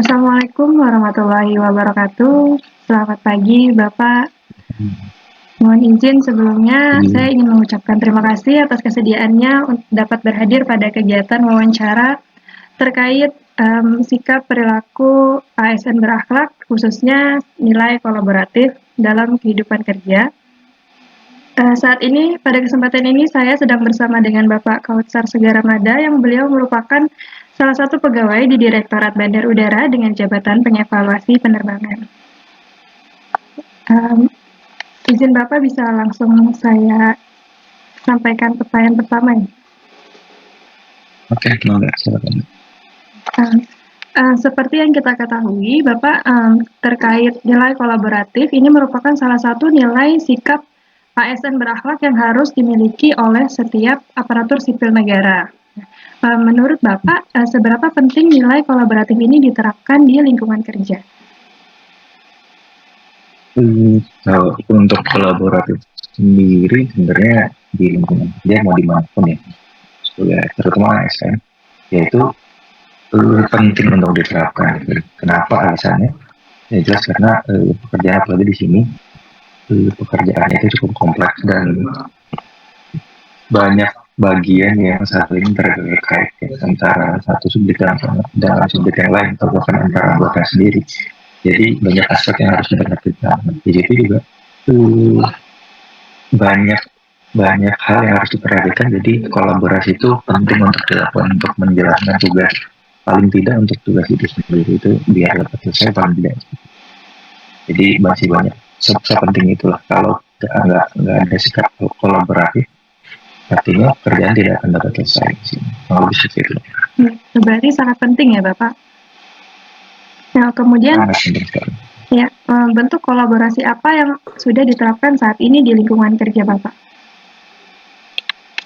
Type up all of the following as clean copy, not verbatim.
Assalamualaikum warahmatullahi wabarakatuh. Selamat pagi, Bapak. Mohon izin sebelumnya, saya ingin mengucapkan terima kasih atas kesediaannya untuk dapat berhadir pada kegiatan wawancara terkait sikap perilaku ASN berakhlak, khususnya nilai kolaboratif dalam kehidupan kerja. Saat ini, pada kesempatan ini saya sedang bersama dengan Bapak Kautsar Segaramada yang beliau merupakan salah satu pegawai di Direktorat Bandar Udara dengan jabatan pengevaluasi penerbangan. Izin Bapak bisa langsung saya sampaikan pertanyaan pertama ya? Oke, silakan. Seperti yang kita ketahui, Bapak, terkait nilai kolaboratif ini merupakan salah satu nilai sikap ASN berakhlak yang harus dimiliki oleh setiap aparatur sipil negara. Menurut Bapak, seberapa penting nilai kolaboratif ini diterapkan di lingkungan kerja? Kalau untuk kolaboratif sendiri sebenarnya di lingkungan kerja mau dimanapun ya, terutama ASN, yaitu penting untuk diterapkan. Kenapa alasannya? Ya jelas karena pekerjaan apalagi di sini pekerjaannya itu cukup kompleks dan banyak bagian yang saling terkait antara satu subjek dalam subjek yang lain atau bahkan antara anggota sendiri. Jadi banyak aspek yang harus diperhatikan. Di situ juga banyak hal yang harus diperhatikan. Jadi kolaborasi itu penting untuk dilakukan untuk menjalankan tugas. Paling tidak untuk tugas itu sendiri itu biar dapat selesai paling tidak. Jadi masih banyak. Sepenting itulah. Kalau nggak ada sikap kolaboratif, artinya kerjaan tidak akan dapat selesai. Kalau bisa itu. Berarti sangat penting ya Bapak. Nah, kemudian ya, bentuk kolaborasi apa yang sudah diterapkan saat ini di lingkungan kerja Bapak?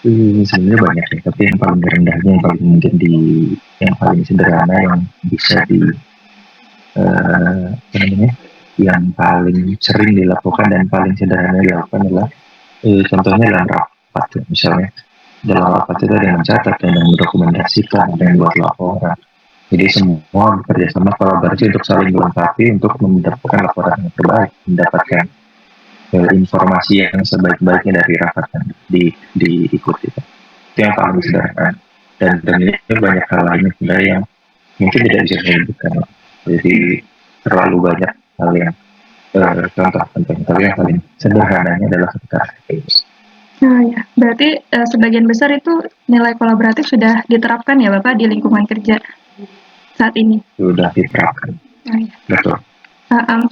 Sebenarnya banyak ya, tapi yang paling rendahnya yang paling mungkin yang paling sederhana yang bisa yang paling sering dilakukan dan paling sederhana dilakukan adalah contohnya dalam rapat ya, misalnya dalam rapat itu ada yang mencatat, ada yang mendokumentasikan, ada yang buat laporan. Jadi semua bekerja sama kolaborasi untuk saling melengkapi untuk mendapatkan laporan yang terbaik, mendapatkan informasi yang sebaik-baiknya dari rapat yang diikuti. Itu yang paling sederhana. Dan ini banyak hal lain sebenarnya yang mungkin tidak bisa disebutkan. Jadi terlalu banyak hal yang contoh penting. Tapi yang paling sederhananya adalah ketika Nah ya, berarti sebagian besar itu nilai kolaboratif sudah diterapkan ya Bapak di lingkungan kerja saat ini? Sudah diterapkan. Nah, ya. Betul.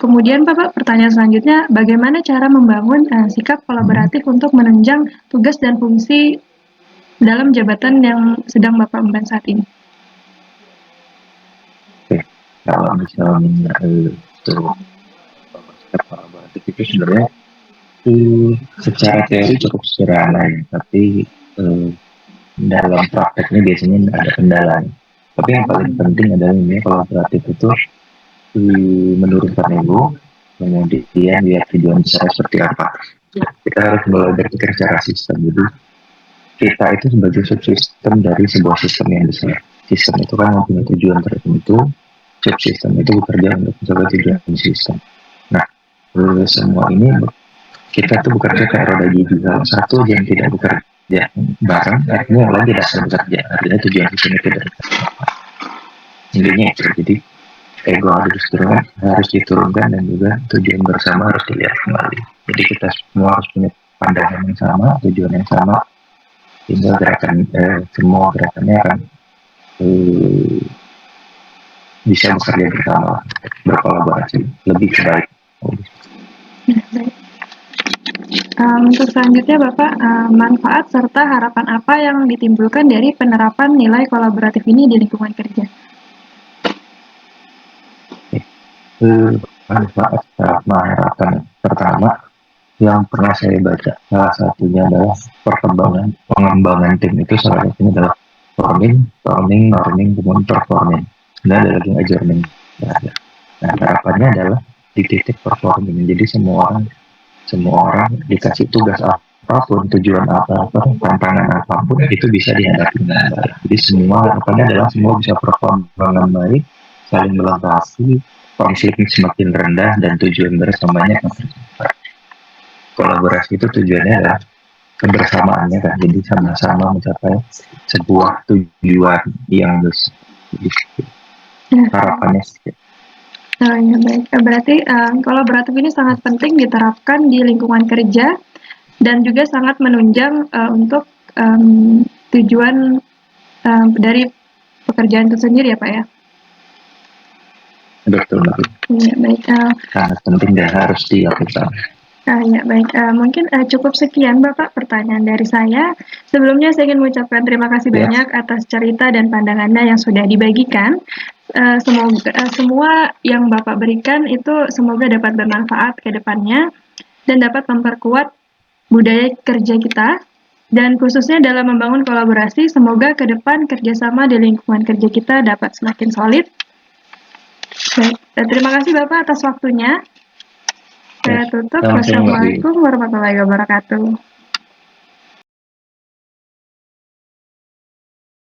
Kemudian Bapak, pertanyaan selanjutnya, bagaimana cara membangun sikap kolaboratif untuk menunjang tugas dan fungsi dalam jabatan yang sedang Bapak emban saat ini? Oke, kalau misalnya sikap kolaboratif itu sebenarnya secara teori cukup sederhana ya, tapi dalam prakteknya biasanya ada kendalanya. Tapi yang paling penting adalah ini kolaboratif itu menurunkan ego, kemudian lihat tujuan besar seperti apa. Kita harus mulai berpikir secara sistem. Jadi kita itu sebagai subsistem dari sebuah sistem yang besar. Sistem itu kan mempunyai tujuan tertentu, subsistem itu bekerja untuk mencapai tujuan sistem. Nah, semua ini kita tuh bekerja kayak roda gigi. Kalau satu yang tidak bekerja bareng, artinya yang lain tidak sedang bekerja. Artinya tujuan sistem itu tidak bekerja. Intinya itu. Jadi ego harus diturunkan dan juga tujuan bersama harus dilihat kembali. Jadi kita semua harus punya pandangan yang sama, tujuan yang sama, sehingga semua gerakannya akan bisa bekerja bersama, berkolaborasi lebih baik. Untuk selanjutnya Bapak, manfaat serta harapan apa yang ditimbulkan dari penerapan nilai kolaboratif ini di lingkungan kerja? Manfaat sama harapan pertama yang pernah saya baca salah satunya adalah pengembangan tim itu salah satunya adalah forming, kemudian performing. Dan ada lagi adjourning. Nah harapannya adalah di titik performing. Jadi semua orang dikasih tugas apapun, tujuan apapun, tantangan apapun itu bisa dihadapi dengan baik. Jadi semua harapannya adalah semua bisa perform dengan baik saling melengkapi, konflik semakin rendah dan tujuan bersamanya akan tercapai. Kolaborasi itu tujuannya adalah kebersamaannya kan, jadi sama-sama mencapai sebuah tujuan yang harapannya sedikit. Oh ya baik, berarti kolaboratif ini sangat penting diterapkan di lingkungan kerja dan juga sangat menunjang untuk tujuan dari pekerjaan itu sendiri ya Pak ya? Betul. Ya baik. Sangat penting dan harus dilakukan. Ya baik, mungkin cukup sekian Bapak pertanyaan dari saya. Sebelumnya saya ingin mengucapkan terima kasih banyak atas cerita dan pandangannya yang sudah dibagikan. Semoga semua yang Bapak berikan itu semoga dapat bermanfaat ke depannya dan dapat memperkuat budaya kerja kita, dan khususnya dalam membangun kolaborasi, semoga ke depan kerjasama di lingkungan kerja kita dapat semakin solid. Baik, terima kasih Bapak atas waktunya. Saya tutup. Wassalamualaikum warahmatullahi wabarakatuh.